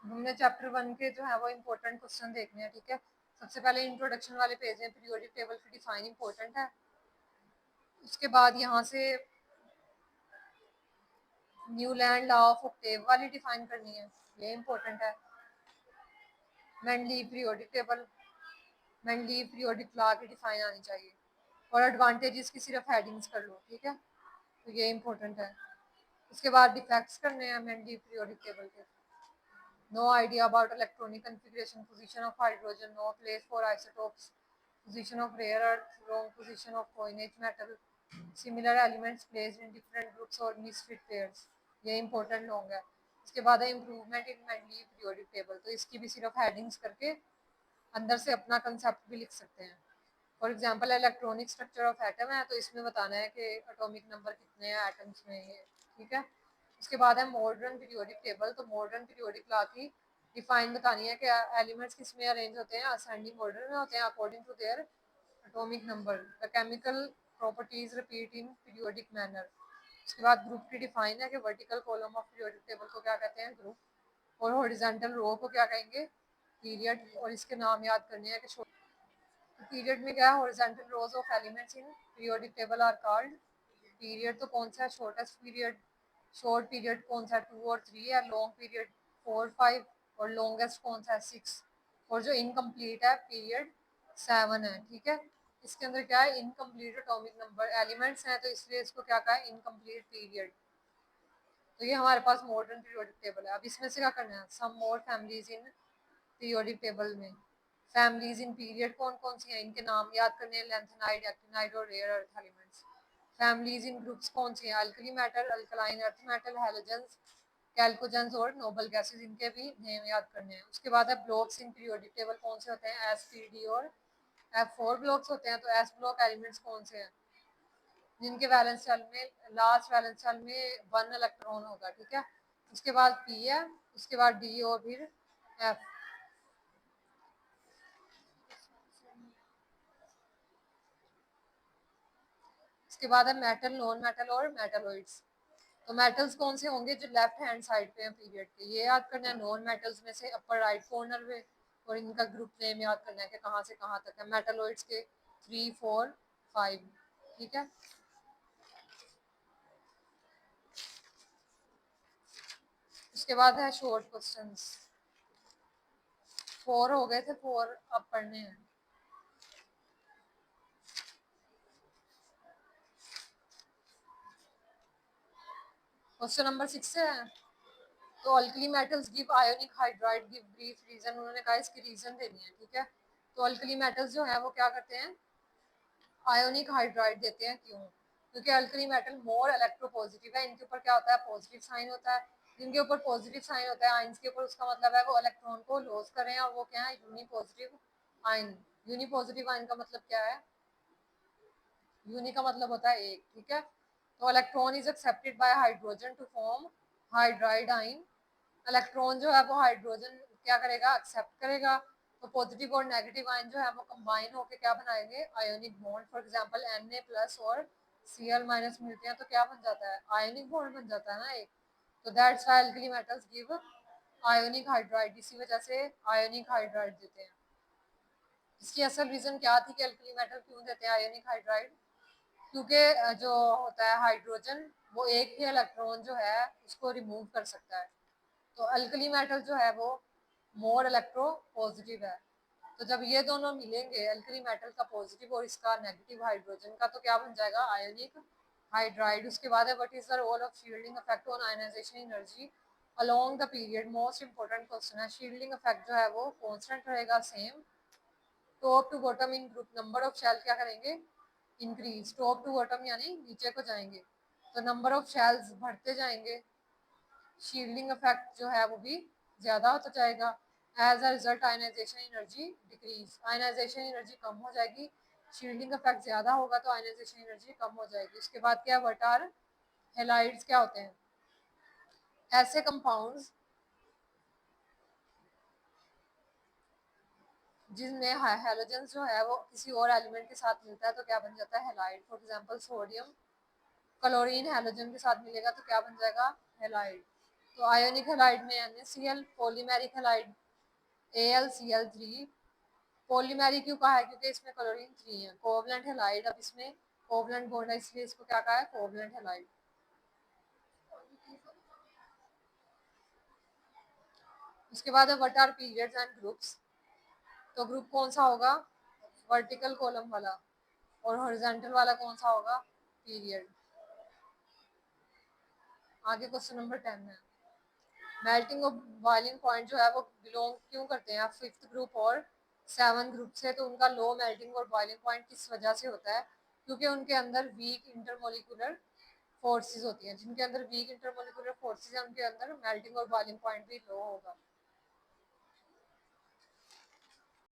हमने चैप्टर 1 के जो है वो इम्पोर्टेंट क्वेश्चन देखने हैं, ठीक है। सबसे पहले इंट्रोडक्शन वाले पेज में पीरियोडिक टेबल की डिफाइन इम्पोर्टेंट है। उसके बाद यहाँ से न्यूलैंड लॉ ऑफ ऑक्टेव वाली डिफाइन करनी है, ये इम्पोर्टेंट है। Mendeleev periodic table, Mendeleev periodic law की डिफाइन आनी चाहिए। और एडवांटेजेस की सिर्फ हेडिंग्स कर लो, ठीक है, तो ये इम्पोर्टेंट है। उसके बाद डिफेक्ट्स करने हैं मेंडलीव पीरियोडिक टेबल के। No idea about electronic configuration, position of hydrogen, no place for isotopes, position of rare earth, wrong position of coinage metal, similar elements placed in different groups or misfit pairs. ये important long है। इसके बाद है improvement in Mendeleev periodic table, तो इसकी भी सिर्फ headings करके अंदर से अपना कंसेप्ट भी लिख सकते हैं। For example electronic structure of atom है, तो इसमें बताना है कि एटॉमिक नंबर कितने हैं एटम्स में, ये ठीक है। उसके बाद है मॉडर्न पीरियोडिक टेबल, तो मॉडर्न पीरियोडिक लॉ की डिफाइन बतानी है कि एलिमेंट्स किस में अरेंज होते हैं, असेंडिंग ऑर्डर में होते हैं according to their atomic number. The chemical properties repeat in periodic manner. उसके बाद ग्रुप की डिफाइन है कि vertical column of periodic table को क्या कहते हैं, ग्रुप, और हॉरिजॉन्टल रो को क्या कहेंगे, पीरियड। और इसके नाम याद करने हैं कि पीरियड में क्या है, horizontal rows of elements in periodic table are called period. तो कौन सा है शॉर्टेस्ट पीरियड, शॉर्ट पीरियड कौन सा है, 2 और 3 है। लॉन्ग पीरियड 4 5, और लॉन्गेस्ट कौन सा है, 6। और जो इनकम्प्लीट है पीरियड 7 है, ठीक है। इसके अंदर क्या है, इनकम्प्लीट एटॉमिक नंबर एलिमेंट्स हैं, तो इसलिए इसको क्या कहा है, इनकम्प्लीट पीरियड। तो ये हमारे पास मॉडर्न पीरियोडिक टेबल है। अब इसमें से क्या करना है, some more families in periodic table में। फैमिलीज इन पीरियड कौन कौन सी हैं, इनके नाम याद करने हैं, लेंथेनाइड, एक्टिनाइड और rare earth elements. Families in groups कौन सी हैं, alkali metal, alkaline earth metal, halogens, chalcogens और नोबल गैसेस, इनके भी नेम याद करने हैं। उसके बाद है ब्लॉक्स इन पीरियोडिक टेबल कौन से होते हैं, एस पी डी और F4 ब्लॉक्स होते हैं। तो एस ब्लॉक एलिमेंट्स कौन से हैं, जिनके वैलेंस शेल में लास्ट वैलेंस शेल में 1 इलेक्ट्रॉन होगा, ठीक है। उसके बाद पी है, उसके बाद डी और फिर एफ। इसके बाद है मेटल, नॉन मेटल और मेटलॉइड्स। तो मेटल्स कौन से होंगे, जो लेफ्ट हैंड साइड पे हैं पीरियड के, ये याद करना है। नॉन मेटल्स में से अपर राइट कॉर्नर पे, और इनका ग्रुप नेम याद करना है कि कहाँ से कहाँ तक है। मेटलॉइड्स के 3 4 5, ठीक है। उसके बाद है शॉर्ट क्वेश्चंस, 4 हो गए थे, 4 अब पढ़ने हैं। क्वेश्चन नंबर 6 है, तो alkali metals give ionic hydride give brief reason, उन्होंने कहा इसकी रीजन देनी है, ठीक है। तो अल्कली मेटल्स जो है वो क्या करते हैं, आयोनिक हाइड्राइड देते हैं, क्यों, क्योंकि अल्कली मेटल मोर इलेक्ट्रोपॉजिटिव है, इनके ऊपर क्या होता है, पॉजिटिव साइन होता है। जिनके ऊपर पॉजिटिव साइन होता है आयंस के ऊपर, उसका मतलब है वो इलेक्ट्रॉन को लॉस करें, और वो क्या है, यूनिपॉजिटिव आयन। यूनिपॉजिटिव आयन का मतलब क्या है, यूनि का मतलब होता है एक, ठीक है। तो electron is accepted by hydrogen to form hydride ion. Electron जो है वो हाइड्रोजन क्या करेगा, एक्सेप्ट करेगा। तो पॉजिटिव और नेगेटिव आयन जो है वो कंबाइन होकर क्या बनाएंगे, ionic bond. For example Na plus और Cl माइनस मिलते हैं तो क्या बन जाता है, आयोनिक बॉन्ड बन जाता है ना एक। तो that's why alkali metals give ionic hydride, इसी वजह से आयोनिक हाइड्राइड देते हैं। इसकी असल रीजन क्या थी कि अल्कली मेटल क्यों देते हैं आयोनिक हाइड्राइड, क्योंकि जो होता है हाइड्रोजन, वो एक ही इलेक्ट्रॉन जो है उसको रिमूव कर सकता है। तो अल्कली मेटल जो है वो मोर इलेक्ट्रो पॉजिटिव है। तो जब ये दोनों मिलेंगे, अल्कली मेटल का पॉजिटिव और इसका नेगेटिव हाइड्रोजन का, तो क्या बन जाएगा, आयोनिक हाइड्राइड। उसके बाद है what is the role of shielding effect on ionization energy along the period. Most important question है। शील्डिंग इफेक्ट जो है वो कांस्टेंट रहेगा, same. Top to bottom in group, number of shell क्या करेंगे, इंक्रीज। टॉप टू बॉटम यानी नीचे को जाएंगे, तो नंबर ऑफ शेल्स बढ़ते जाएंगे, शील्डिंग इफेक्ट जो है वो भी ज्यादा होता जाएगा। As a result ionization energy decrease, ionization energy कम हो जाएगी। शील्डिंग इफेक्ट ज्यादा होगा तो आयनाइजेशन एनर्जी कम हो जाएगी। उसके बाद क्या, व्हाट आर हेलाइड्स, क्या होते हैं, ऐसे कंपाउंड्स जिनमें हेलोजन जो है वो किसी और एलिमेंट के साथ मिलता है तो क्या बन जाता है, halide. For example sodium chlorine halogen के साथ मिलेगा तो क्या बन जाएगा, हेलाइड। तो आयोनिक हैलाइड में NaCl, polymeric halide AlCl3। Polymeric क्यों कहा है? क्योंकि इसमें क्लोरीन 3 है। कोवलेंट हैलाइड, अब इसमें कोवलेंट बॉन्ड है इसलिए इसको क्या कहा है? Covalent halide. उसके बाद है what are periods and groups. तो ग्रुप कौन सा होगा? वर्टिकल कॉलम वाला। और हॉरिजॉन्टल वाला कौन सा होगा? पीरियड। आगे क्वेश्चन नंबर 10 है, मेल्टिंग और बॉइलिंग पॉइंट जो है वो बिलोंग क्यों करते हैं? फिफ्थ ग्रुप और सेवन ग्रुप से। तो उनका लो मेल्टिंग और बॉइलिंग पॉइंट किस वजह से होता है? क्योंकि उनके अंदर वीक इंटरमोलिकुलर फोर्सेस होती हैं। जिनके अंदर वीक इंटरमोलिकुलर फोर्सेस हैं उनके अंदर मेल्टिंग और बॉइलिंग पॉइंट भी लो होगा।